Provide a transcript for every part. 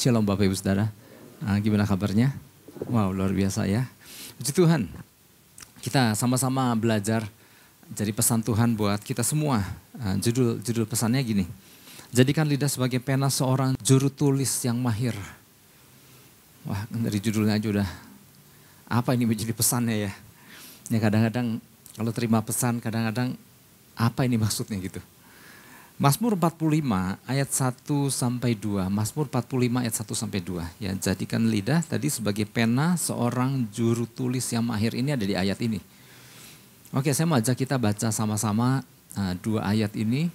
Shalom Bapak Ibu Saudara. Gimana kabarnya? Wow, luar biasa ya. Puji Tuhan. Kita sama-sama belajar. Jadi pesan Tuhan buat kita semua. Judul pesannya gini. Jadikan lidah sebagai pena seorang juru tulis yang mahir. Wah, dari judulnya aja udah apa ini menjadi pesannya ya. Ya kadang-kadang kalau terima pesan kadang-kadang apa ini maksudnya gitu. Mazmur 45 ayat 1 sampai 2. Mazmur 45 ayat 1 sampai 2. Ya, jadikan lidah tadi sebagai pena seorang juru tulis yang mahir. Ini ada di ayat ini. Oke, saya mau ajak kita baca sama-sama dua ayat ini.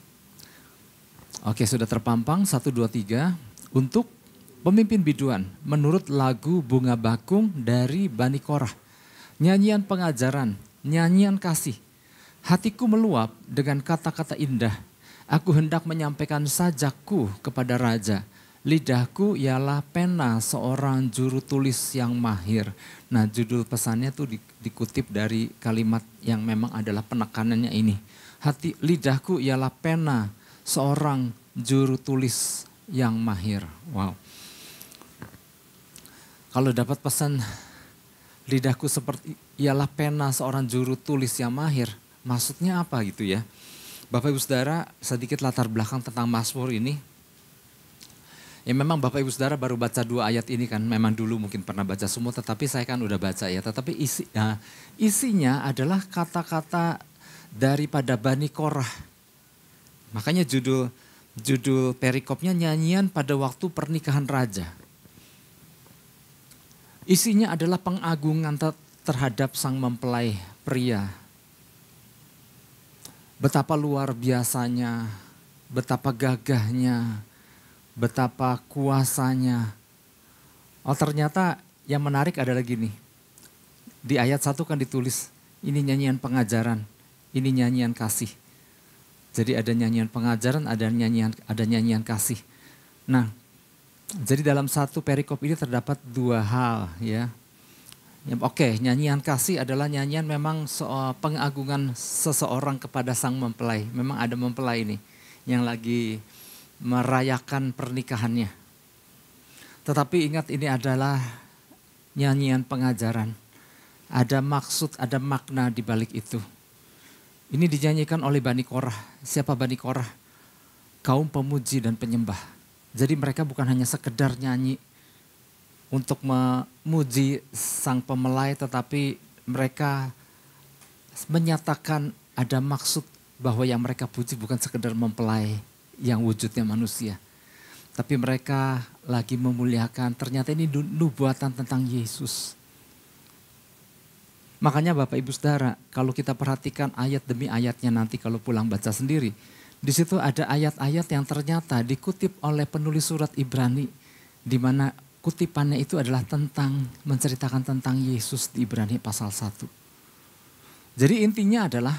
Oke, sudah terpampang 1 2 3 untuk pemimpin biduan menurut lagu Bunga Bakung dari Bani Korah. Nyanyian pengajaran, nyanyian kasih. Hatiku meluap dengan kata-kata indah. Aku hendak menyampaikan sajakku kepada raja. Lidahku ialah pena seorang juru tulis yang mahir. Nah, judul pesannya tuh dikutip dari kalimat yang memang adalah penekanannya ini. Lidahku ialah pena seorang juru tulis yang mahir. Wow. Kalau dapat pesan lidahku seperti ialah pena seorang juru tulis yang mahir, maksudnya apa gitu ya? Bapak Ibu Saudara, sedikit latar belakang tentang Mazmur ini. Ya memang Bapak Ibu Saudara baru baca dua ayat ini kan, memang dulu mungkin pernah baca semua, tetapi saya kan udah baca ya. Tetapi isinya adalah kata-kata daripada Bani Korah. Makanya judul perikopnya nyanyian pada waktu pernikahan raja. Isinya adalah pengagungan terhadap sang mempelai pria. Betapa luar biasanya, betapa gagahnya, betapa kuasanya. Oh ternyata yang menarik adalah gini. Di ayat 1 kan ditulis, ini nyanyian pengajaran, ini nyanyian kasih. Jadi ada nyanyian pengajaran, ada nyanyian kasih. Nah, jadi dalam satu perikop ini terdapat dua hal ya. Oke, nyanyian kasih adalah nyanyian memang soal pengagungan seseorang kepada sang mempelai. Memang ada mempelai ini yang lagi merayakan pernikahannya. Tetapi ingat ini adalah nyanyian pengajaran. Ada maksud, ada makna di balik itu. Ini dinyanyikan oleh Bani Korah. Siapa Bani Korah? Kaum pemuji dan penyembah. Jadi mereka bukan hanya sekedar nyanyi untuk memuji sang pemelai, tetapi mereka menyatakan ada maksud bahwa yang mereka puji bukan sekedar mempelai yang wujudnya manusia. Tapi mereka lagi memuliakan, ternyata ini nubuatan tentang Yesus. Makanya Bapak Ibu Saudara, kalau kita perhatikan ayat demi ayatnya nanti kalau pulang baca sendiri. Di situ ada ayat-ayat yang ternyata dikutip oleh penulis surat Ibrani, di mana kutipannya itu adalah menceritakan tentang Yesus di Ibrani pasal 1. Jadi intinya adalah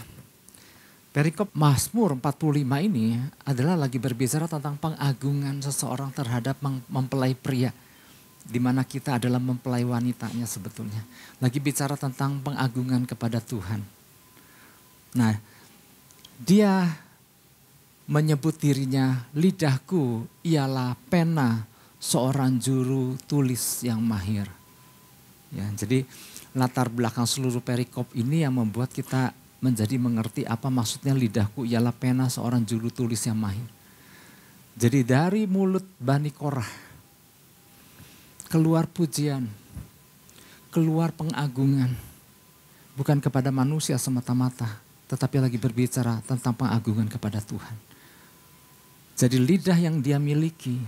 perikop Mazmur 45 ini adalah lagi berbicara tentang pengagungan seseorang terhadap mempelai pria. Di mana kita adalah mempelai wanitanya sebetulnya. Lagi bicara tentang pengagungan kepada Tuhan. Nah, dia menyebut dirinya, lidahku ialah pena seorang juru tulis yang mahir. Ya, jadi latar belakang seluruh perikop ini yang membuat kita menjadi mengerti apa maksudnya lidahku ialah pena seorang juru tulis yang mahir. Jadi dari mulut Bani Korah keluar pujian, keluar pengagungan. Bukan kepada manusia semata-mata, tetapi lagi berbicara tentang pengagungan kepada Tuhan. Jadi lidah yang dia miliki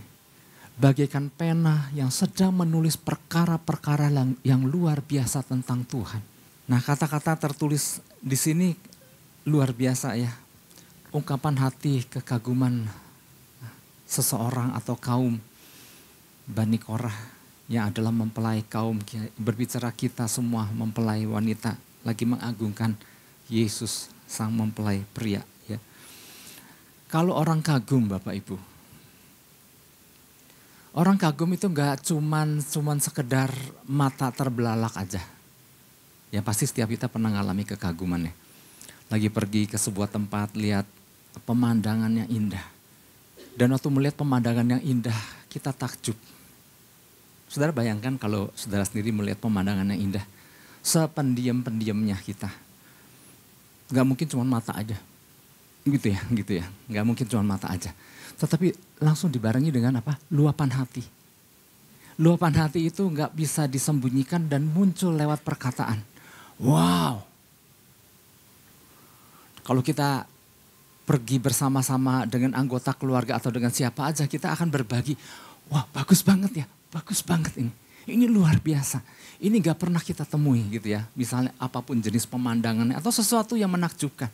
bagaikan pena yang sedang menulis perkara-perkara yang luar biasa tentang Tuhan. Nah, kata-kata tertulis di sini luar biasa ya. Ungkapan hati kekaguman seseorang atau kaum Bani Korah yang adalah mempelai kaum, berbicara kita semua mempelai wanita lagi mengagungkan Yesus sang mempelai pria ya. Kalau orang kagum Bapak Ibu, orang kagum itu gak cuman sekedar mata terbelalak aja. Ya pasti setiap kita pernah ngalami kekaguman ya. Lagi pergi ke sebuah tempat, lihat pemandangan yang indah. Dan waktu melihat pemandangan yang indah, kita takjub. Saudara bayangkan kalau saudara sendiri melihat pemandangan yang indah. Sependiam-pendiamnya kita. Gak mungkin cuma mata aja. Gitu ya. Gak mungkin cuma mata aja. Tetapi langsung dibarengi dengan apa? Luapan hati. Luapan hati itu gak bisa disembunyikan dan muncul lewat perkataan. Wow. Kalau kita pergi bersama-sama dengan anggota keluarga atau dengan siapa aja, kita akan berbagi. Wah, bagus banget ya, bagus banget ini. Ini luar biasa. Ini gak pernah kita temui gitu ya. Misalnya apapun jenis pemandangannya atau sesuatu yang menakjubkan.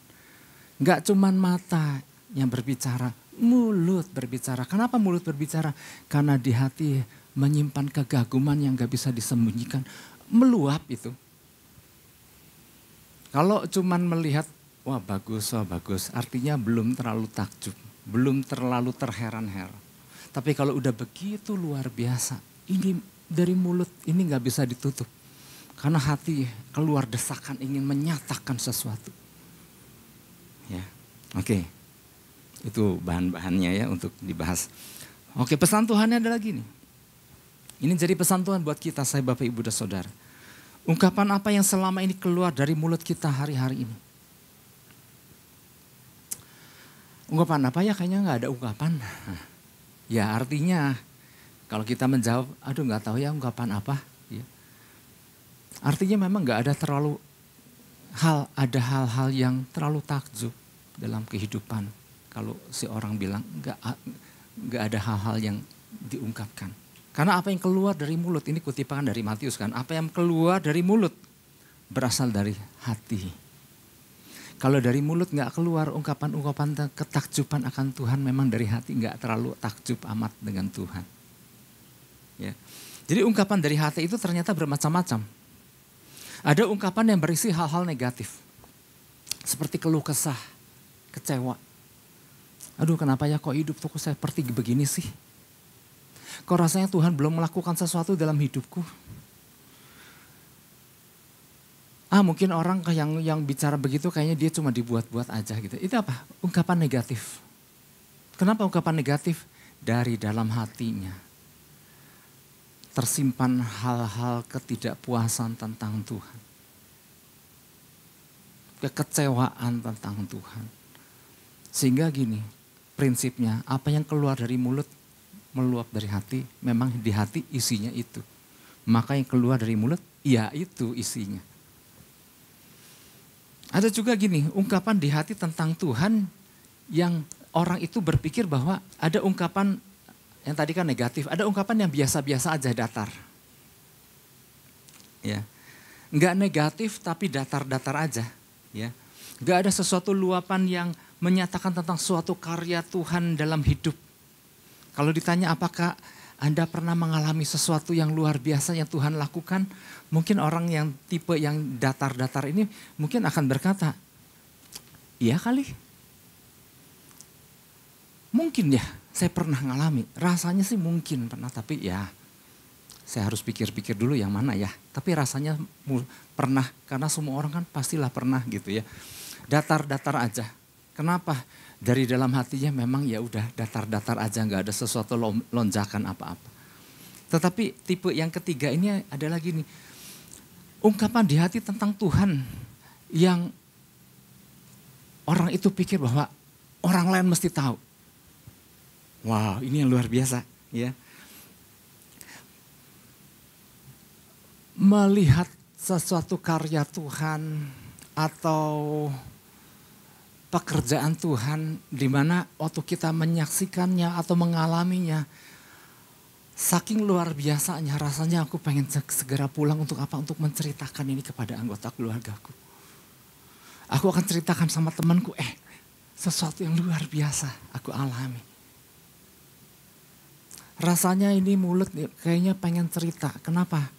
Gak cuman mata yang berbicara, mulut berbicara. Kenapa mulut berbicara? Karena di hati menyimpan kegaguman yang gak bisa disembunyikan. Meluap itu. Kalau cuman melihat, wah bagus, artinya belum terlalu takjub. Belum terlalu terheran-heran. Tapi kalau udah begitu luar biasa, ini dari mulut ini gak bisa ditutup. Karena hati keluar desakan ingin menyatakan sesuatu. Ya, oke. Itu bahan-bahannya ya untuk dibahas. Oke, pesan Tuhannya ada lagi nih. Ini jadi pesan Tuhan buat kita, saya Bapak Ibu dan Saudara. Ungkapan apa yang selama ini keluar dari mulut kita hari-hari ini? Ungkapan apa ya? Kayaknya gak ada ungkapan. Ya artinya kalau kita menjawab, aduh gak tahu ya ungkapan apa. Ya. Artinya memang gak ada terlalu ada hal-hal yang terlalu takjub dalam kehidupan. Kalau si orang bilang gak ada hal-hal yang diungkapkan. Karena apa yang keluar dari mulut, ini kutipan dari Matius kan. Apa yang keluar dari mulut berasal dari hati. Kalau dari mulut gak keluar ungkapan-ungkapan ketakjuban akan Tuhan, memang dari hati gak terlalu takjub amat dengan Tuhan. Ya. Jadi ungkapan dari hati itu ternyata bermacam-macam. Ada ungkapan yang berisi hal-hal negatif. Seperti keluh kesah, kecewa. Aduh kenapa ya kok hidupku seperti begini sih? Kok rasanya Tuhan belum melakukan sesuatu dalam hidupku? Mungkin orang yang bicara begitu kayaknya dia cuma dibuat-buat aja gitu. Itu apa? Ungkapan negatif. Kenapa ungkapan negatif? Dari dalam hatinya tersimpan hal-hal ketidakpuasan tentang Tuhan. Kekecewaan tentang Tuhan. Sehingga gini, prinsipnya apa yang keluar dari mulut meluap dari hati, memang di hati isinya itu. Maka yang keluar dari mulut, ya itu isinya. Ada juga gini, ungkapan di hati tentang Tuhan yang orang itu berpikir bahwa ada ungkapan yang tadi kan negatif, ada ungkapan yang biasa-biasa aja datar. Ya. Enggak negatif tapi datar-datar aja, ya. Enggak ada sesuatu luapan yang menyatakan tentang suatu karya Tuhan dalam hidup. Kalau ditanya apakah Anda pernah mengalami sesuatu yang luar biasa yang Tuhan lakukan, mungkin orang yang tipe yang datar-datar ini mungkin akan berkata, iya kali. Mungkin ya, saya pernah ngalami. Rasanya sih mungkin pernah, tapi ya saya harus pikir-pikir dulu yang mana ya. Tapi rasanya pernah, karena semua orang kan pastilah pernah gitu ya. Datar-datar aja. Kenapa? Dari dalam hatinya memang ya udah datar-datar aja, nggak ada sesuatu lonjakan apa-apa. Tetapi tipe yang ketiga ini ada lagi nih. Ungkapan di hati tentang Tuhan yang orang itu pikir bahwa orang lain mesti tahu. Wow, ini yang luar biasa ya. Melihat sesuatu karya Tuhan atau pekerjaan Tuhan di mana waktu kita menyaksikannya atau mengalaminya, saking luar biasanya rasanya aku pengen segera pulang untuk apa? Untuk menceritakan ini kepada anggota keluargaku. Aku akan ceritakan sama temanku, sesuatu yang luar biasa aku alami. Rasanya ini mulut kayaknya pengen cerita. Kenapa?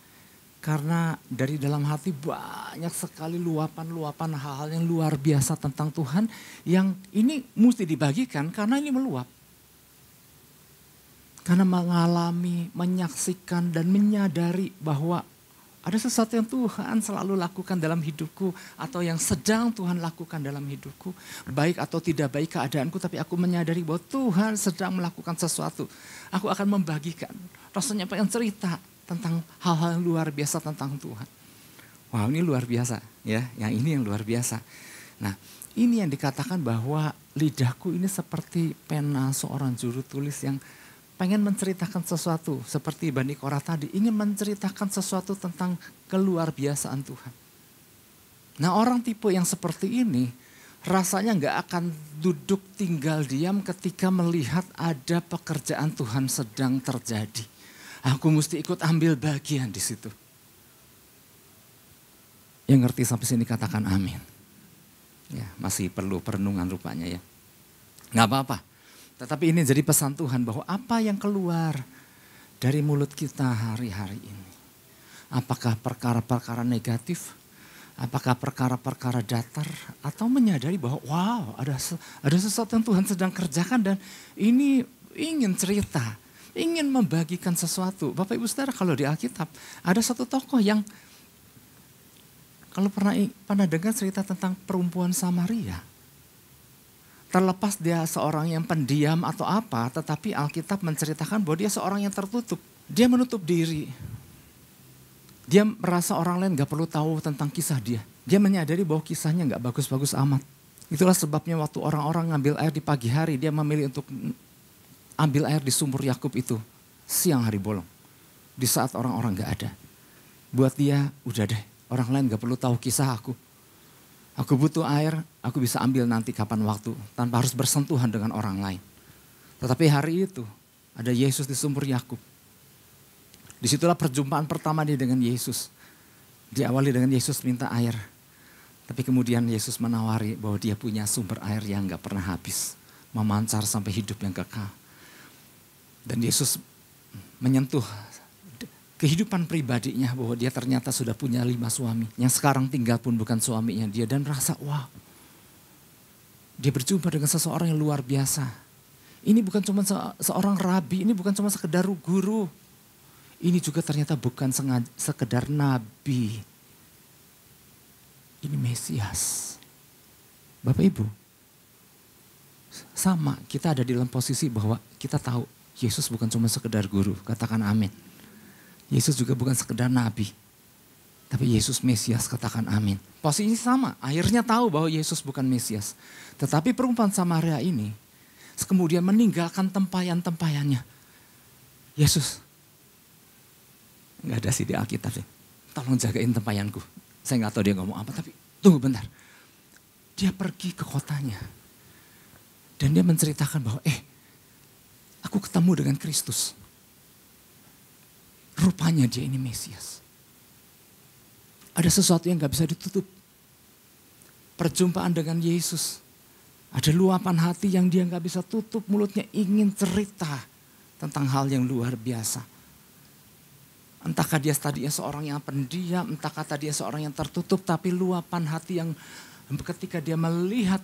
Karena dari dalam hati banyak sekali luapan-luapan hal-hal yang luar biasa tentang Tuhan yang ini mesti dibagikan karena ini meluap. Karena mengalami, menyaksikan dan menyadari bahwa ada sesuatu yang Tuhan selalu lakukan dalam hidupku atau yang sedang Tuhan lakukan dalam hidupku. Baik atau tidak baik keadaanku, tapi aku menyadari bahwa Tuhan sedang melakukan sesuatu. Aku akan membagikan. Rasanya pengen cerita. tentang hal-hal yang luar biasa tentang Tuhan. Wah, ini luar biasa ya, yang ini yang luar biasa. Nah, ini yang dikatakan bahwa lidahku ini seperti pena seorang juru tulis yang pengen menceritakan sesuatu. Seperti Bani Korah tadi, ingin menceritakan sesuatu tentang keluar biasaan Tuhan. Nah, orang tipe yang seperti ini rasanya nggak akan duduk tinggal diam ketika melihat ada pekerjaan Tuhan sedang terjadi. Aku mesti ikut ambil bagian di situ. Yang ngerti sampai sini katakan amin. Ya, masih perlu perenungan rupanya ya. Nggak apa-apa. Tetapi ini jadi pesan Tuhan bahwa apa yang keluar dari mulut kita hari-hari ini. Apakah perkara-perkara negatif? Apakah perkara-perkara datar atau menyadari bahwa wow ada sesuatu yang Tuhan sedang kerjakan dan ini ingin cerita, ingin membagikan sesuatu. Bapak Ibu Saudara, kalau di Alkitab ada satu tokoh yang kalau pernah dengar cerita tentang perempuan Samaria. Terlepas dia seorang yang pendiam atau apa, tetapi Alkitab menceritakan bahwa dia seorang yang tertutup. Dia menutup diri. Dia merasa orang lain gak perlu tahu tentang kisah dia. Dia menyadari bahwa kisahnya gak bagus-bagus amat. Itulah sebabnya waktu orang-orang ngambil air di pagi hari, dia memilih untuk ambil air di sumur Yakub itu siang hari bolong. Di saat orang-orang gak ada. Buat dia, udah deh, orang lain gak perlu tahu kisah aku. Aku butuh air, aku bisa ambil nanti kapan waktu. Tanpa harus bersentuhan dengan orang lain. Tetapi hari itu, ada Yesus di sumur Yakub. Disitulah perjumpaan pertama dia dengan Yesus. Diawali dengan Yesus minta air. Tapi kemudian Yesus menawari bahwa dia punya sumber air yang gak pernah habis. Memancar sampai hidup yang kekal. Dan Yesus menyentuh kehidupan pribadinya bahwa dia ternyata sudah punya 5 suami. Yang sekarang tinggal pun bukan suaminya dia. Dan merasa wow. Dia berjumpa dengan seseorang yang luar biasa. Ini bukan cuma seorang rabi, ini bukan cuma sekedar guru. Ini juga ternyata bukan sekedar nabi. Ini Mesias. Bapak Ibu, sama kita ada di dalam posisi bahwa kita tahu Yesus bukan cuma sekedar guru. Katakan amin. Yesus juga bukan sekedar nabi. Tapi Yesus Mesias, katakan amin. Posisi sama, akhirnya tahu bahwa Yesus bukan Mesias. Tetapi perempuan Samaria ini kemudian meninggalkan tempayan-tempayannya. Yesus, nggak ada sih di Alkitab sih. Tolong jagain tempayanku. Saya nggak tahu dia ngomong apa, tapi tunggu bentar. Dia pergi ke kotanya. Dan dia menceritakan bahwa aku ketemu dengan Kristus. Rupanya dia ini Mesias. Ada sesuatu yang nggak bisa ditutup. Perjumpaan dengan Yesus. Ada luapan hati yang dia nggak bisa tutup. Mulutnya ingin cerita tentang hal yang luar biasa. Entahkah dia tadinya seorang yang pendiam, entahkah dia seorang yang tertutup, tapi luapan hati yang ketika dia melihat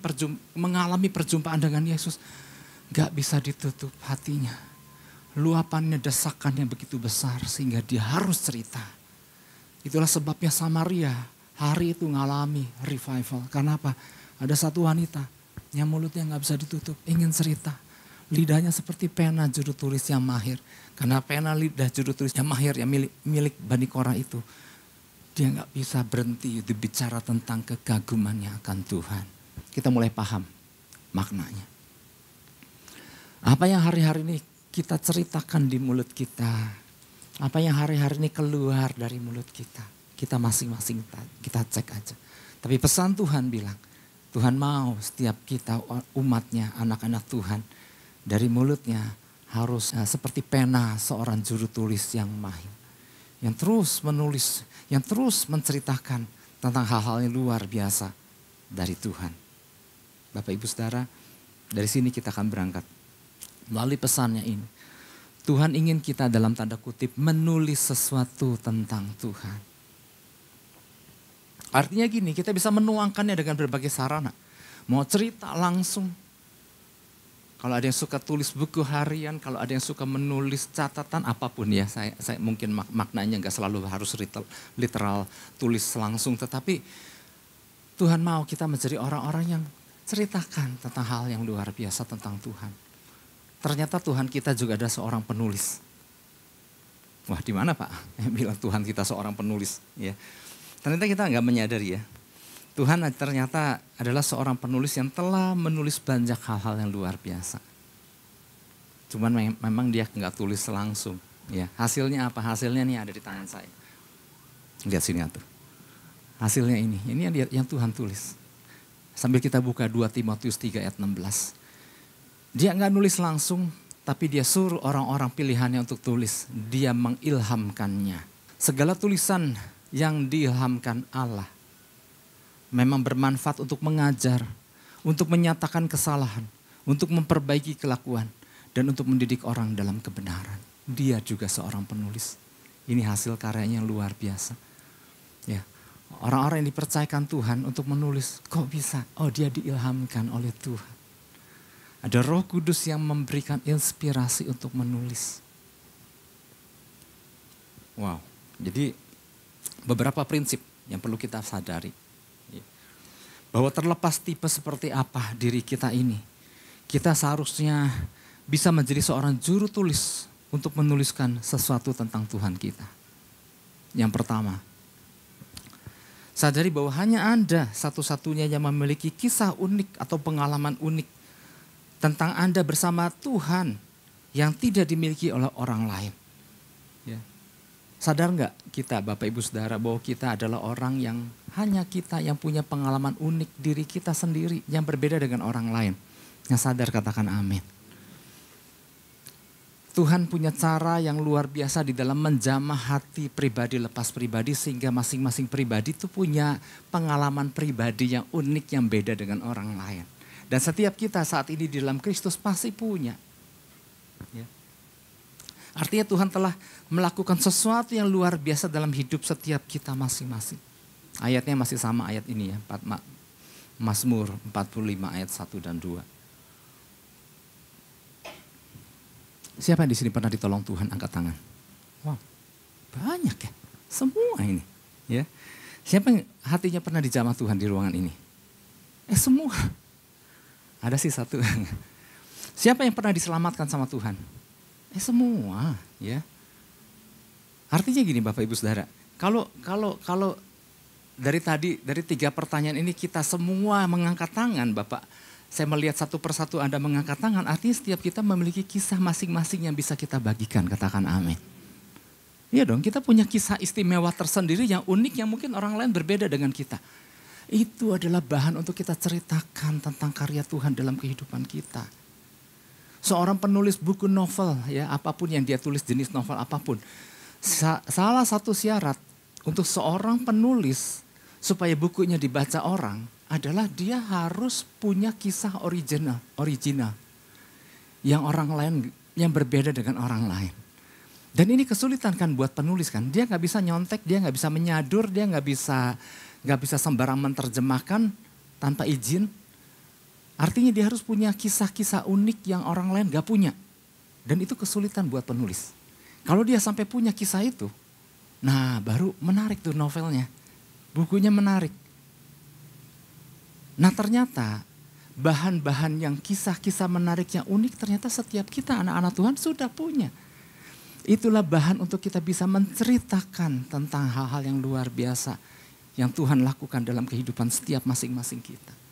mengalami perjumpaan dengan Yesus, gak bisa ditutup hatinya. Luapannya, desakannya begitu besar sehingga dia harus cerita. Itulah sebabnya Samaria hari itu ngalami revival. Karena apa? Ada satu wanita yang mulutnya gak bisa ditutup, ingin cerita. Lidahnya seperti pena juru tulis yang mahir. Karena pena lidah juru tulis yang mahir yang milik Bani Korah itu. Dia gak bisa berhenti berbicara tentang kekagumannya akan Tuhan. Kita mulai paham maknanya. Apa yang hari-hari ini kita ceritakan di mulut kita. Apa yang hari-hari ini keluar dari mulut kita. Kita masing-masing kita cek aja. Tapi pesan Tuhan bilang, Tuhan mau setiap kita umatnya, anak-anak Tuhan. Dari mulutnya harus seperti pena seorang juru tulis yang mahir. Yang terus menulis, yang terus menceritakan tentang hal-hal yang luar biasa dari Tuhan. Bapak Ibu Saudara, dari sini kita akan berangkat. Melalui pesannya ini, Tuhan ingin kita dalam tanda kutip menulis sesuatu tentang Tuhan. Artinya gini, kita bisa menuangkannya dengan berbagai sarana. Mau cerita langsung. Kalau ada yang suka tulis buku harian, kalau ada yang suka menulis catatan apapun ya, saya mungkin maknanya nggak selalu harus literal tulis langsung, tetapi Tuhan mau kita menjadi orang-orang yang ceritakan tentang hal yang luar biasa tentang Tuhan. Ternyata Tuhan kita juga ada seorang penulis. Wah, di mana Pak? Bilang Tuhan kita seorang penulis. Ya, ternyata kita nggak menyadari ya. Tuhan ternyata adalah seorang penulis yang telah menulis banyak hal-hal yang luar biasa. Cuman memang dia nggak tulis langsung. Ya, hasilnya apa? Hasilnya nih ada di tangan saya. Lihat sini tuh. Hasilnya ini yang Tuhan tulis. Sambil kita buka 2 Timotius 3 ayat 16. Dia nggak nulis langsung, tapi dia suruh orang-orang pilihannya untuk tulis. Dia mengilhamkannya. Segala tulisan yang diilhamkan Allah memang bermanfaat untuk mengajar, untuk menyatakan kesalahan, untuk memperbaiki kelakuan, dan untuk mendidik orang dalam kebenaran. Dia juga seorang penulis. Ini hasil karyanya yang luar biasa. Ya, orang-orang yang dipercayakan Tuhan untuk menulis, kok bisa? Oh, dia diilhamkan oleh Tuhan. Ada Roh Kudus yang memberikan inspirasi untuk menulis. Wow, jadi beberapa prinsip yang perlu kita sadari. Bahwa terlepas tipe seperti apa diri kita ini, kita seharusnya bisa menjadi seorang juru tulis untuk menuliskan sesuatu tentang Tuhan kita. Yang pertama, sadari bahwa hanya Anda satu-satunya yang memiliki kisah unik atau pengalaman unik tentang Anda bersama Tuhan yang tidak dimiliki oleh orang lain. Ya. Sadar nggak kita Bapak Ibu Saudara bahwa kita adalah orang yang hanya kita yang punya pengalaman unik diri kita sendiri yang berbeda dengan orang lain. Yang sadar katakan amin. Tuhan punya cara yang luar biasa di dalam menjamah hati pribadi lepas pribadi sehingga masing-masing pribadi itu punya pengalaman pribadi yang unik yang beda dengan orang lain. Dan setiap kita saat ini di dalam Kristus pasti punya. Ya. Artinya Tuhan telah melakukan sesuatu yang luar biasa dalam hidup setiap kita masing-masing. Ayatnya masih sama ayat ini ya, Mazmur 45 ayat 1 dan 2. Siapa yang di sini pernah ditolong Tuhan? Angkat tangan. Wow, banyak ya, semua ini. Ya, siapa yang hatinya pernah dijamah Tuhan di ruangan ini? Semua. Ada sih satu. Siapa yang pernah diselamatkan sama Tuhan? Semua, ya. Artinya gini Bapak Ibu Saudara, kalau dari 3 pertanyaan ini kita semua mengangkat tangan, Bapak. Saya melihat satu persatu Anda mengangkat tangan, artinya setiap kita memiliki kisah masing-masing yang bisa kita bagikan, katakan amin. Iya dong, kita punya kisah istimewa tersendiri yang unik yang mungkin orang lain berbeda dengan kita. Itu adalah bahan untuk kita ceritakan tentang karya Tuhan dalam kehidupan kita. Seorang penulis buku novel, ya apapun yang dia tulis, jenis novel apapun. Salah satu syarat untuk seorang penulis supaya bukunya dibaca orang adalah dia harus punya kisah original yang orang lain, yang berbeda dengan orang lain. Dan ini kesulitan kan buat penulis kan, dia nggak bisa nyontek, dia nggak bisa menyadur, dia nggak bisa sembarang menerjemahkan tanpa izin. Artinya dia harus punya kisah-kisah unik yang orang lain gak punya. Dan itu kesulitan buat penulis. Kalau dia sampai punya kisah itu, nah baru menarik tuh novelnya. Bukunya menarik. Nah ternyata bahan-bahan yang kisah-kisah menarik yang unik ternyata setiap kita anak-anak Tuhan sudah punya. Itulah bahan untuk kita bisa menceritakan tentang hal-hal yang luar biasa yang Tuhan lakukan dalam kehidupan setiap masing-masing kita.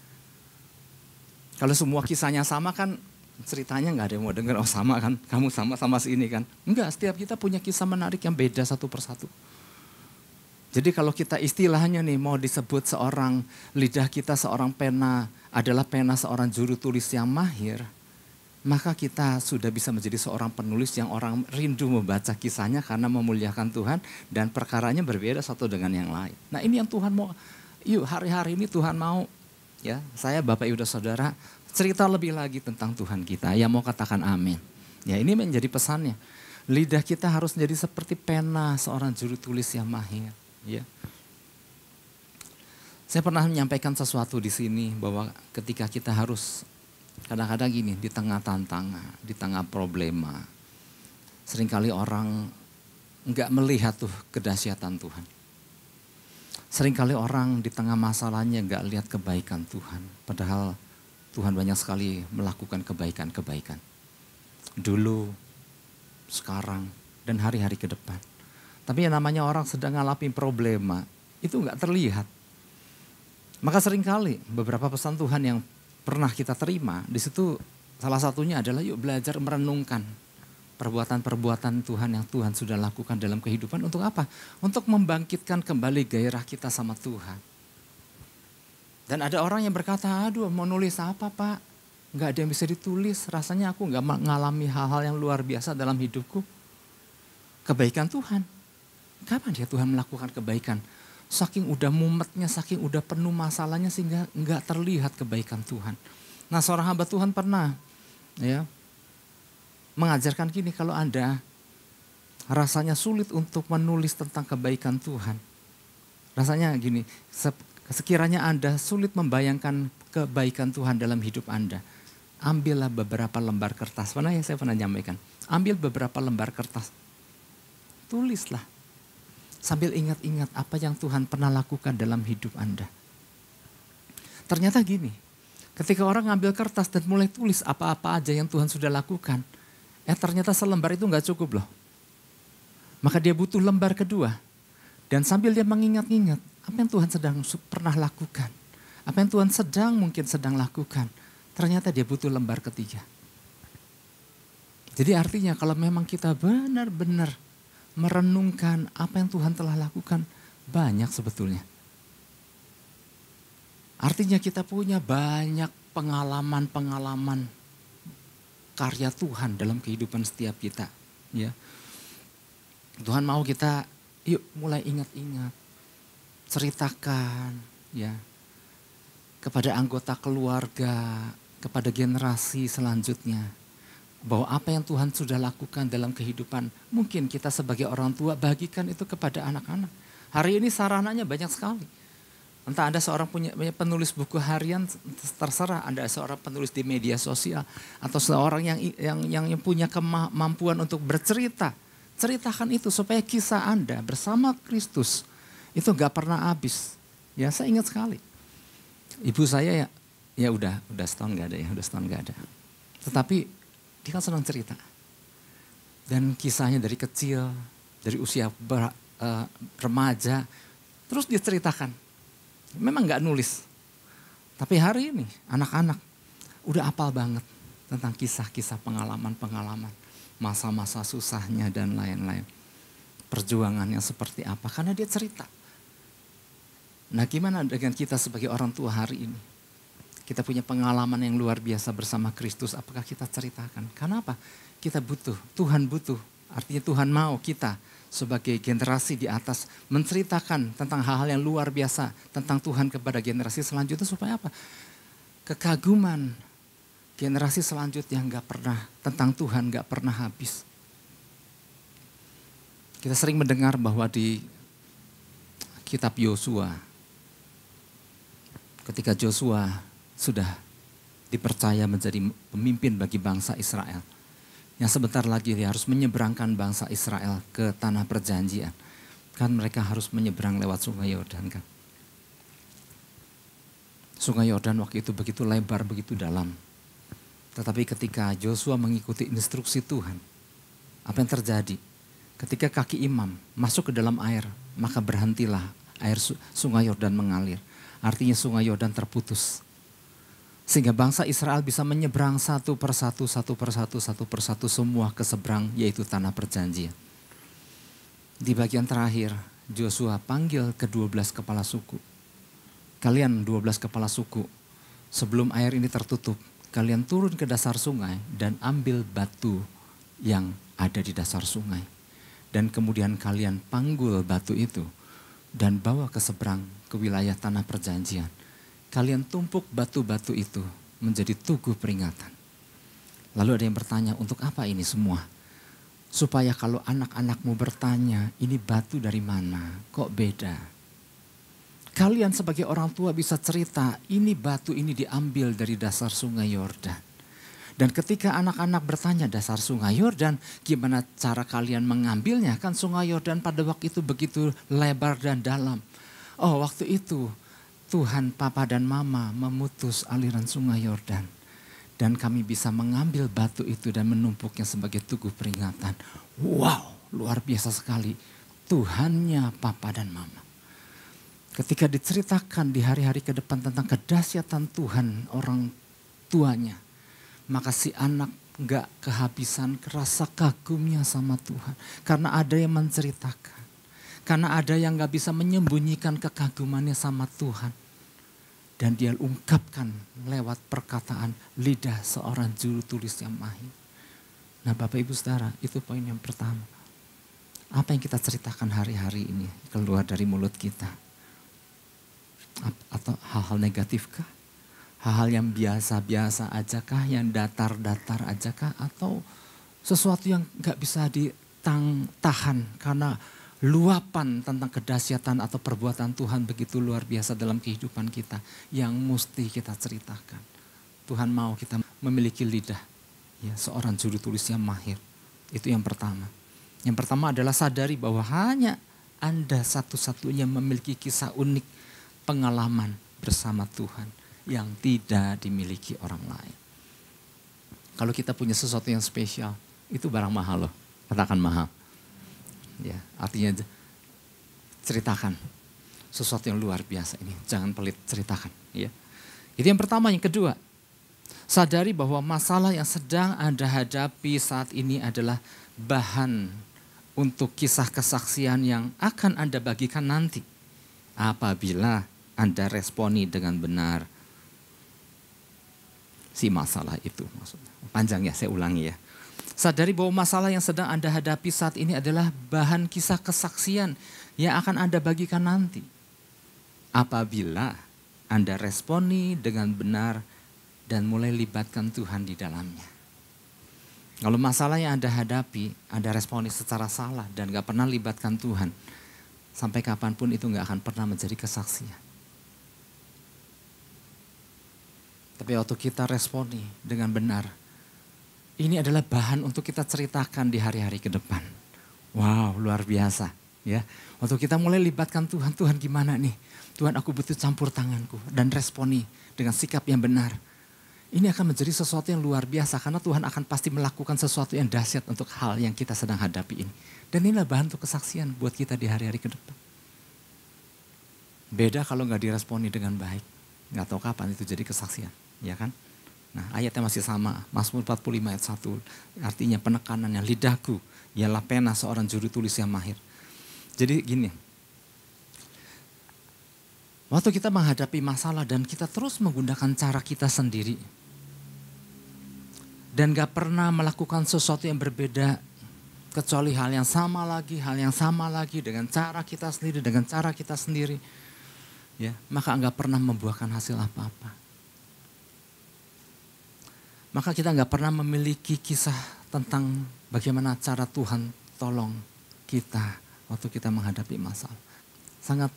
Kalau semua kisahnya sama kan ceritanya nggak ada yang mau dengar, oh sama kan, kamu sama si ini kan. Enggak, setiap kita punya kisah menarik yang beda satu persatu. Jadi kalau kita istilahnya nih mau disebut seorang lidah kita seorang pena adalah pena seorang juru tulis yang mahir, maka kita sudah bisa menjadi seorang penulis yang orang rindu membaca kisahnya karena memuliakan Tuhan dan perkaranya berbeda satu dengan yang lain. Nah ini yang Tuhan mau, yuk hari-hari ini Tuhan mau. Ya, saya Bapak Ibu Saudara cerita lebih lagi tentang Tuhan kita. Yang mau katakan amin. Ya, ini menjadi pesannya. Lidah kita harus menjadi seperti pena seorang juru tulis yang mahir. Ya. Saya pernah menyampaikan sesuatu di sini bahwa ketika kita harus kadang-kadang gini di tengah tantangan, di tengah problema, seringkali orang nggak melihat tuh kedahsyatan Tuhan. Seringkali orang di tengah masalahnya nggak lihat kebaikan Tuhan. Padahal Tuhan banyak sekali melakukan kebaikan-kebaikan. Dulu, sekarang, dan hari-hari ke depan. Tapi yang namanya orang sedang ngalamin problema, itu nggak terlihat. Maka seringkali beberapa pesan Tuhan yang pernah kita terima, di situ salah satunya adalah yuk belajar merenungkan perbuatan-perbuatan Tuhan yang Tuhan sudah lakukan dalam kehidupan. Untuk apa? Untuk membangkitkan kembali gairah kita sama Tuhan. Dan ada orang yang berkata, aduh mau nulis apa Pak? Nggak ada yang bisa ditulis, rasanya aku nggak mengalami hal-hal yang luar biasa dalam hidupku. Kebaikan Tuhan. Kapan ya Tuhan melakukan kebaikan? Saking udah mumetnya, saking udah penuh masalahnya sehingga nggak terlihat kebaikan Tuhan. Nah seorang hamba Tuhan pernah ya mengajarkan gini, kalau Anda rasanya sulit untuk menulis tentang kebaikan Tuhan. Rasanya gini, sekiranya Anda sulit membayangkan kebaikan Tuhan dalam hidup Anda. Ambillah beberapa lembar kertas. Saya pernah nyampaikan. Ambil beberapa lembar kertas. Tulislah. Sambil ingat-ingat apa yang Tuhan pernah lakukan dalam hidup Anda. Ternyata gini, ketika orang ngambil kertas dan mulai tulis apa-apa aja yang Tuhan sudah lakukan, ternyata selembar itu nggak cukup loh. Maka dia butuh lembar kedua. Dan sambil dia mengingat-ingat apa yang Tuhan sedang pernah lakukan. Apa yang Tuhan mungkin sedang lakukan. Ternyata dia butuh lembar ketiga. Jadi artinya kalau memang kita benar-benar merenungkan apa yang Tuhan telah lakukan, banyak sebetulnya. Artinya kita punya banyak pengalaman-pengalaman karya Tuhan dalam kehidupan setiap kita. Ya. Tuhan mau kita, yuk mulai ingat-ingat, ceritakan ya kepada anggota keluarga, kepada generasi selanjutnya. Bahwa apa yang Tuhan sudah lakukan dalam kehidupan, mungkin kita sebagai orang tua bagikan itu kepada anak-anak. Hari ini sarananya banyak sekali. Entah Anda seorang punya penulis buku harian, terserah Anda seorang penulis di media sosial. Atau seorang yang punya kemampuan untuk bercerita. Ceritakan itu supaya kisah Anda bersama Kristus itu gak pernah habis. Ya saya ingat sekali. Ibu saya ya udah setahun gak ada ya, udah setahun gak ada. Tetapi dia kan senang cerita. Dan kisahnya dari kecil, dari usia remaja, terus dia ceritakan. Memang gak nulis. Tapi hari ini anak-anak udah hafal banget tentang kisah-kisah pengalaman-pengalaman. Masa-masa susahnya dan lain-lain. Perjuangannya seperti apa, karena dia cerita. Nah gimana dengan kita sebagai orang tua hari ini? Kita punya pengalaman yang luar biasa bersama Kristus, apakah kita ceritakan? Karena apa? Kita butuh, Tuhan butuh. Artinya Tuhan mau kita sebagai generasi di atas menceritakan tentang hal-hal yang luar biasa tentang Tuhan kepada generasi selanjutnya supaya apa? Kekaguman generasi selanjutnya tentang Tuhan nggak pernah habis. Kita sering mendengar bahwa di kitab Yosua, ketika Yosua sudah dipercaya menjadi pemimpin bagi bangsa Israel. Yang sebentar lagi dia harus menyeberangkan bangsa Israel ke tanah perjanjian. Kan mereka harus menyeberang lewat sungai Yordan kan. Sungai Yordan waktu itu begitu lebar, begitu dalam. Tetapi ketika Yosua mengikuti instruksi Tuhan, apa yang terjadi? Ketika kaki imam masuk ke dalam air, maka berhentilah air sungai Yordan mengalir. Artinya sungai Yordan terputus. Sehingga bangsa Israel bisa menyeberang satu persatu semua ke seberang, yaitu tanah perjanjian. Di bagian terakhir, Yosua panggil ke-12 kepala suku. Kalian 12 kepala suku, sebelum air ini tertutup, kalian turun ke dasar sungai dan ambil batu yang ada di dasar sungai. Dan kemudian kalian panggul batu itu dan bawa ke seberang ke wilayah tanah perjanjian. Kalian tumpuk batu-batu itu menjadi tugu peringatan. Lalu ada yang bertanya, untuk apa ini semua? Supaya kalau anak-anakmu bertanya, ini batu dari mana? Kok beda? Kalian sebagai orang tua bisa cerita, ini batu ini diambil dari dasar sungai Yordan. Dan ketika anak-anak bertanya dasar sungai Yordan, gimana cara kalian mengambilnya? Kan sungai Yordan pada waktu itu begitu lebar dan dalam. Oh waktu itu Tuhan, Papa dan Mama memutus aliran sungai Yordan. Dan kami bisa mengambil batu itu dan menumpuknya sebagai tugu peringatan. Wow, luar biasa sekali. Tuhannya papa dan mama. Ketika diceritakan di hari-hari ke depan tentang kedahsyatan Tuhan orang tuanya, maka si anak gak kehabisan rasa kagumnya sama Tuhan. Karena ada yang menceritakan. Karena ada yang gak bisa menyembunyikan kekagumannya sama Tuhan. Dan dia ungkapkan lewat perkataan lidah seorang juru tulis yang mahir. Nah Bapak Ibu Saudara, itu poin yang pertama. Apa yang kita ceritakan hari-hari ini keluar dari mulut kita? Atau hal-hal negatifkah? Hal-hal yang biasa-biasa ajakah? Yang datar-datar ajakah? Atau sesuatu yang gak bisa ditahan karena luapan tentang kedahsyatan atau perbuatan Tuhan begitu luar biasa dalam kehidupan kita yang mesti kita ceritakan. Tuhan mau kita memiliki lidah, ya, seorang juru tulis yang mahir. Itu yang pertama. Yang pertama adalah sadari bahwa hanya Anda satu-satunya memiliki kisah unik pengalaman bersama Tuhan yang tidak dimiliki orang lain. Kalau kita punya sesuatu yang spesial, itu barang mahal loh. Katakan mahal. Ya, artinya ceritakan sesuatu yang luar biasa ini. Jangan pelit, ceritakan. Ya. Itu yang pertama. Yang kedua, sadari bahwa masalah yang sedang Anda hadapi saat ini adalah bahan untuk kisah kesaksian yang akan Anda bagikan nanti. Apabila Anda responi dengan benar si masalah itu. Maksudnya. Panjang ya, saya ulangi ya. Sadari bahwa masalah yang sedang Anda hadapi saat ini adalah bahan kisah kesaksian yang akan Anda bagikan nanti. Apabila Anda responi dengan benar dan mulai libatkan Tuhan di dalamnya. Kalau masalah yang Anda hadapi, Anda responi secara salah dan gak pernah libatkan Tuhan. Sampai kapanpun itu gak akan pernah menjadi kesaksian. Tapi waktu kita responi dengan benar, ini adalah bahan untuk kita ceritakan di hari-hari ke depan. Wow, luar biasa. Ya, waktu kita mulai libatkan Tuhan, Tuhan gimana nih? Tuhan, aku butuh campur tanganku dan responi dengan sikap yang benar. Ini akan menjadi sesuatu yang luar biasa karena Tuhan akan pasti melakukan sesuatu yang dahsyat untuk hal yang kita sedang hadapi ini. Dan inilah bahan untuk kesaksian buat kita di hari-hari ke depan. Beda kalau nggak diresponi dengan baik. Nggak tahu kapan itu jadi kesaksian, ya kan? Nah ayatnya masih sama, Mazmur 45 ayat 1. Artinya penekanannya, lidahku ialah pena seorang juru tulis yang mahir. Jadi gini, waktu kita menghadapi masalah dan kita terus menggunakan cara kita sendiri. Dan gak pernah melakukan sesuatu yang berbeda kecuali hal yang sama lagi dengan cara kita sendiri. Ya, maka gak pernah membuahkan hasil apa-apa. Maka kita gak pernah memiliki kisah tentang bagaimana cara Tuhan tolong kita waktu kita menghadapi masalah. Sangat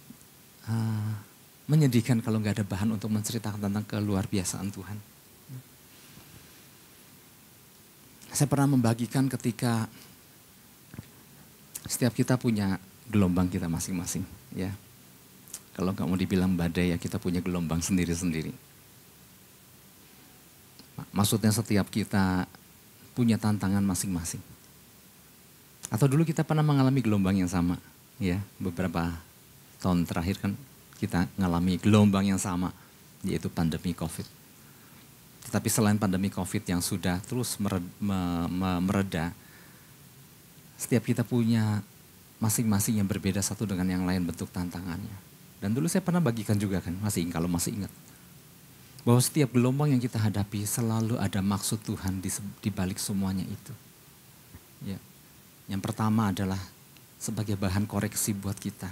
menyedihkan kalau gak ada bahan untuk menceritakan tentang keluar biasaan Tuhan. Saya pernah membagikan ketika setiap kita punya gelombang kita masing-masing. Ya, kalau nggak mau dibilang badai ya kita punya gelombang sendiri-sendiri. Maksudnya setiap kita punya tantangan masing-masing. Atau dulu kita pernah mengalami gelombang yang sama. Ya, beberapa tahun terakhir kan kita mengalami gelombang yang sama, yaitu pandemi COVID. Tetapi selain pandemi COVID yang sudah terus mereda, setiap kita punya masing-masing yang berbeda satu dengan yang lain bentuk tantangannya. Dan dulu saya pernah bagikan juga kan, kalau masih ingat. Bahwa setiap gelombang yang kita hadapi selalu ada maksud Tuhan di balik semuanya itu. Ya. Yang pertama adalah sebagai bahan koreksi buat kita.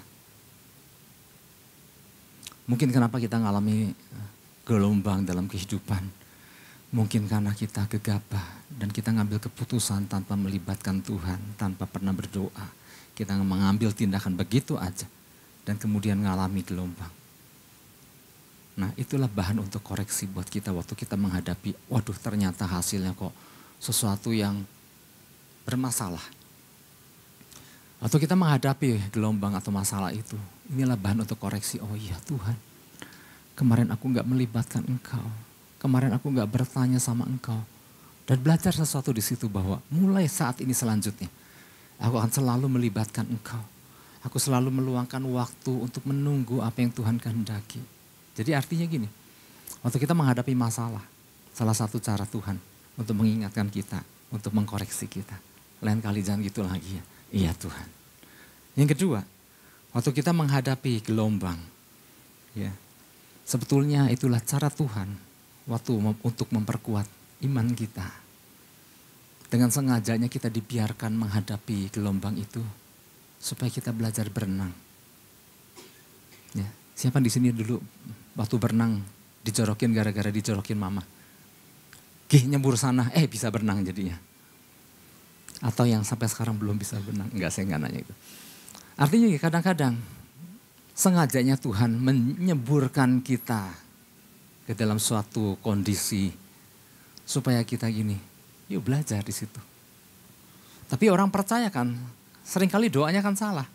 Mungkin kenapa kita ngalami gelombang dalam kehidupan. Mungkin karena kita gegabah dan kita ngambil keputusan tanpa melibatkan Tuhan, tanpa pernah berdoa. Kita mengambil tindakan begitu aja dan kemudian ngalami gelombang. Nah itulah bahan untuk koreksi buat kita waktu kita menghadapi, waduh ternyata hasilnya kok sesuatu yang bermasalah. Waktu kita menghadapi gelombang atau masalah itu, inilah bahan untuk koreksi, oh iya Tuhan, kemarin aku gak melibatkan Engkau. Kemarin aku gak bertanya sama Engkau. Dan belajar sesuatu di situ bahwa mulai saat ini selanjutnya. Aku akan selalu melibatkan engkau. Aku selalu meluangkan waktu untuk menunggu apa yang Tuhan kehendaki. Jadi artinya gini, waktu kita menghadapi masalah, salah satu cara Tuhan untuk mengingatkan kita, untuk mengkoreksi kita. Lain kali jangan gitu lagi ya. Iya Tuhan. Yang kedua, waktu kita menghadapi gelombang, ya, sebetulnya itulah cara Tuhan untuk memperkuat iman kita. Dengan sengajanya kita dibiarkan menghadapi gelombang itu supaya kita belajar berenang. Ya, siapa di sini dulu waktu berenang dijorokin gara-gara dijorokin mama? Nyembur sana, bisa berenang jadinya. Atau yang sampai sekarang belum bisa berenang. Enggak, saya enggak nanya itu. Artinya kadang-kadang sengajanya Tuhan menyeburkan kita ke dalam suatu kondisi supaya kita gini, yuk belajar di situ. Tapi orang percaya kan, seringkali doanya kan salah.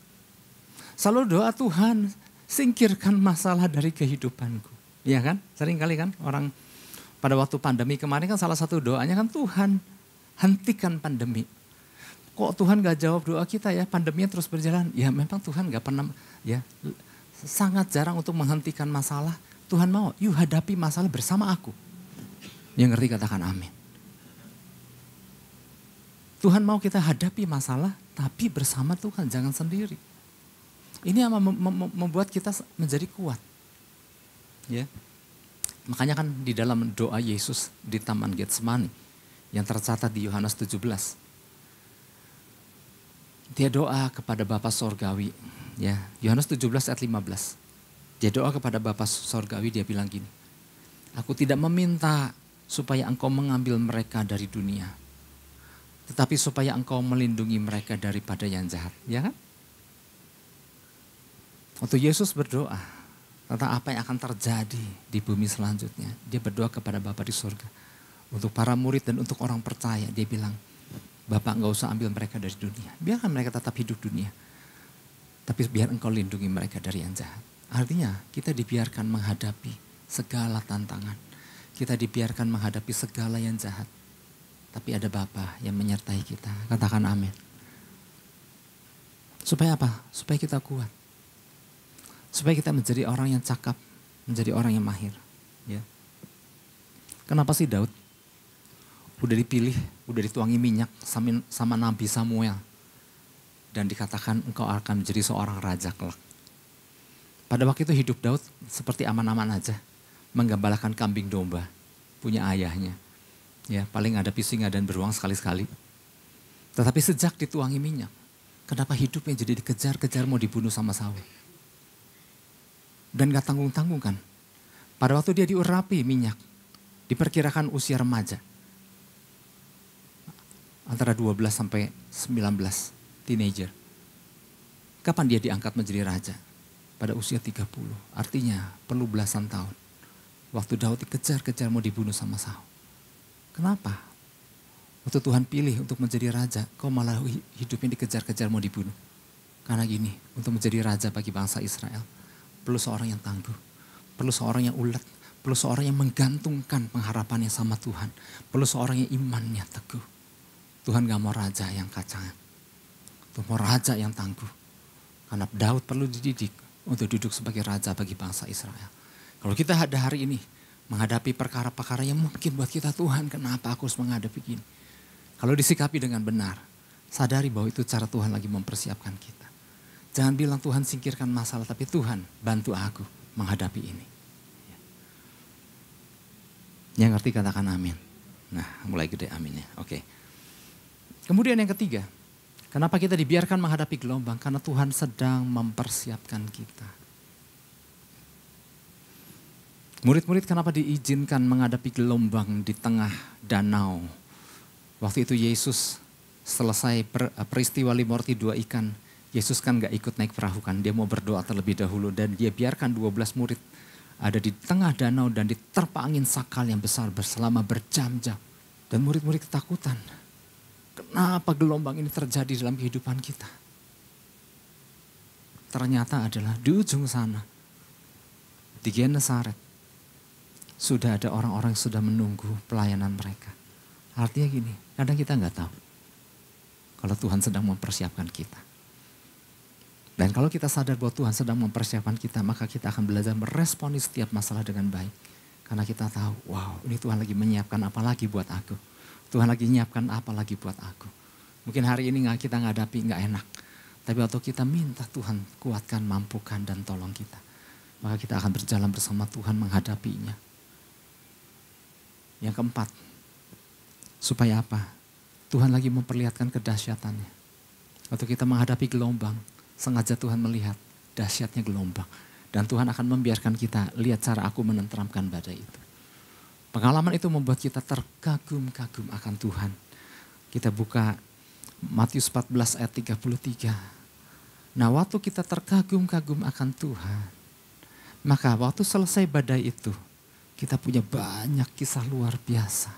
Selalu doa Tuhan, singkirkan masalah dari kehidupanku. Iya kan? Seringkali kan orang pada waktu pandemi kemarin kan salah satu doanya kan Tuhan, hentikan pandemi. Kok Tuhan gak jawab doa kita ya, pandeminya terus berjalan. Ya memang Tuhan gak pernah, ya sangat jarang untuk menghentikan masalah. Tuhan mau, yuk hadapi masalah bersama aku. Yang ngerti katakan amin. Tuhan mau kita hadapi masalah, tapi bersama Tuhan, jangan sendiri. Ini yang membuat kita menjadi kuat. Ya, makanya kan di dalam doa Yesus di Taman Getsemani yang tercatat di Yohanes 17. Dia doa kepada Bapa Sorgawi. Ya, Yohanes 17 ayat 15. Dia doa kepada Bapa Sorgawi, dia bilang gini. Aku tidak meminta supaya engkau mengambil mereka dari dunia. Tetapi supaya engkau melindungi mereka daripada yang jahat. Ya kan? Waktu Yesus berdoa tentang apa yang akan terjadi di bumi selanjutnya. Dia berdoa kepada Bapa di surga. Untuk para murid dan untuk orang percaya. Dia bilang, Bapak enggak usah ambil mereka dari dunia. Biarkan mereka tetap hidup dunia. Tapi biar engkau lindungi mereka dari yang jahat. Artinya kita dibiarkan menghadapi segala tantangan. Kita dibiarkan menghadapi segala yang jahat. Tapi ada Bapa yang menyertai kita. Katakan amin. Supaya apa? Supaya kita kuat. Supaya kita menjadi orang yang cakap. Menjadi orang yang mahir. Ya. Kenapa sih Daud? Udah dipilih, udah dituangi minyak sama Nabi Samuel. Dan dikatakan engkau akan menjadi seorang raja kelak. Pada waktu itu hidup Daud seperti aman-aman aja. Menggembalakan kambing domba. Punya ayahnya. Ya, paling ada singa dan beruang sekali-sekali. Tetapi sejak dituangi minyak. Kenapa hidupnya jadi dikejar-kejar mau dibunuh sama Saul. Dan gak tanggung-tanggung kan. Pada waktu dia diurapi minyak. Diperkirakan usia remaja. Antara 12 sampai 19, teenager. Kapan dia diangkat menjadi raja? Pada usia 30, artinya perlu belasan tahun. Waktu Daud dikejar-kejar mau dibunuh sama Saul. Kenapa? Waktu Tuhan pilih untuk menjadi raja, kau malah hidupnya dikejar-kejar mau dibunuh. Karena gini, untuk menjadi raja bagi bangsa Israel, perlu seorang yang tangguh, perlu seorang yang ulet, perlu seorang yang menggantungkan pengharapannya sama Tuhan, perlu seorang yang imannya teguh. Tuhan gak mau raja yang kacangan. Tuhan mau raja yang tangguh. Karena Daud perlu dididik untuk duduk sebagai raja bagi bangsa Israel. Kalau kita ada hari ini menghadapi perkara-perkara yang mungkin buat kita, Tuhan kenapa aku harus menghadapi gini. Kalau disikapi dengan benar, sadari bahwa itu cara Tuhan lagi mempersiapkan kita. Jangan bilang Tuhan singkirkan masalah, tapi Tuhan bantu aku menghadapi ini. Yang ngerti katakan amin. Nah mulai gede aminnya, oke. Kemudian yang ketiga, kenapa kita dibiarkan menghadapi gelombang? Karena Tuhan sedang mempersiapkan kita. Murid-murid kenapa diizinkan menghadapi gelombang di tengah danau? Waktu itu Yesus selesai peristiwa limorti 2 ikan. Yesus kan gak ikut naik perahu kan, dia mau berdoa terlebih dahulu. Dan dia biarkan 12 murid ada di tengah danau dan diterpa angin sakal yang besar selama berjam-jam. Dan murid-murid ketakutan. Kenapa gelombang ini terjadi dalam kehidupan kita? Ternyata adalah di ujung sana, di Genesaret, sudah ada orang-orang yang sudah menunggu pelayanan mereka. Artinya gini, kadang kita nggak tahu. kalau Tuhan sedang mempersiapkan kita. Dan kalau kita sadar bahwa Tuhan sedang mempersiapkan kita, maka kita akan belajar meresponi setiap masalah dengan baik. Karena kita tahu, wow, ini Tuhan lagi menyiapkan apa lagi buat aku. Tuhan lagi menyiapkan apa lagi buat aku. Mungkin hari ini kita ngadapi nggak enak. Tapi waktu kita minta Tuhan kuatkan, mampukan, dan tolong kita. Maka kita akan berjalan bersama Tuhan menghadapinya. Yang keempat, supaya apa? Tuhan lagi memperlihatkan kedahsyatannya. Waktu kita menghadapi gelombang, sengaja Tuhan melihat dahsyatnya gelombang. Dan Tuhan akan membiarkan kita lihat cara aku menenteramkan badai itu. Pengalaman itu membuat kita terkagum-kagum akan Tuhan. Kita buka Matius 14 ayat 33. Nah, waktu kita terkagum-kagum akan Tuhan, maka waktu selesai badai itu, kita punya banyak kisah luar biasa.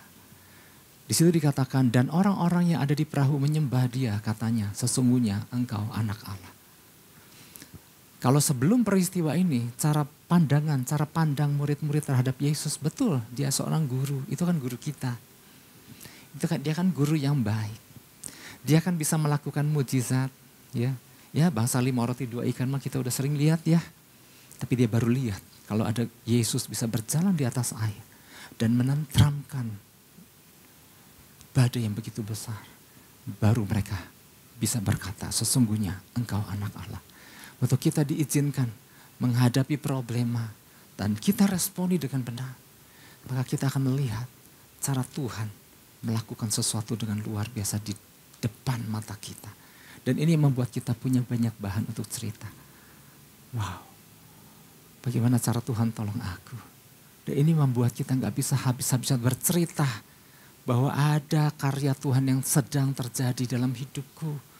Di situ dikatakan, dan orang-orang yang ada di perahu menyembah Dia, katanya, sesungguhnya engkau anak Allah. Kalau sebelum peristiwa ini, cara pandang murid-murid terhadap Yesus, betul, Dia seorang guru, itu kan guru kita. Dia kan guru yang baik. Dia kan bisa melakukan mujizat, ya. Ya, bangsa 5 roti 2 ikan mah kita udah sering lihat ya. Tapi dia baru lihat kalau ada Yesus bisa berjalan di atas air dan menenteramkan badai yang begitu besar. Baru mereka bisa berkata, sesungguhnya engkau anak Allah. Waktu kita diizinkan menghadapi problema dan kita responi dengan benar, maka kita akan melihat cara Tuhan melakukan sesuatu dengan luar biasa di depan mata kita. Dan ini membuat kita punya banyak bahan untuk cerita. Wow, bagaimana cara Tuhan tolong aku. Dan ini membuat kita gak bisa habis-habisan bercerita bahwa ada karya Tuhan yang sedang terjadi dalam hidupku.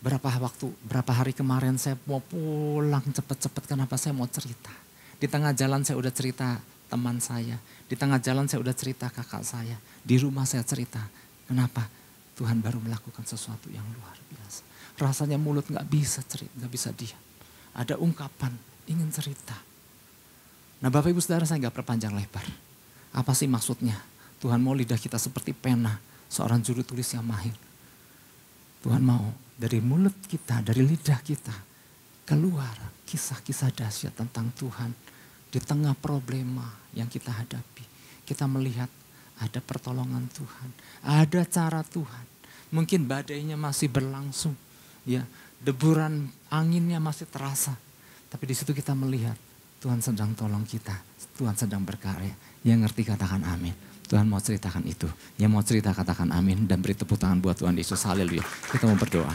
Berapa hari kemarin saya mau pulang cepet-cepet, kenapa saya mau cerita. Di tengah jalan saya udah cerita teman saya. Di tengah jalan saya udah cerita kakak saya. Di rumah saya cerita. Kenapa? Tuhan baru melakukan sesuatu yang luar biasa. Rasanya mulut gak bisa cerita, gak bisa diam. Ada ungkapan, ingin cerita. Nah Bapak Ibu Saudara, saya gak perpanjang lebar. Apa sih maksudnya? Tuhan mau lidah kita seperti pena, seorang juru tulis yang mahir. Tuhan mau dari mulut kita, dari lidah kita, keluar kisah-kisah dahsyat tentang Tuhan. Di tengah problema yang kita hadapi, kita melihat ada pertolongan Tuhan, ada cara Tuhan. Mungkin badainya masih berlangsung, ya, deburan anginnya masih terasa. Tapi di situ kita melihat Tuhan sedang tolong kita, Tuhan sedang berkarya. Yang ngerti katakan amin. Tuhan mau ceritakan itu. Yang mau cerita katakan amin dan beri tepuk tangan buat Tuhan Yesus. Haleluya. Kita mau berdoa.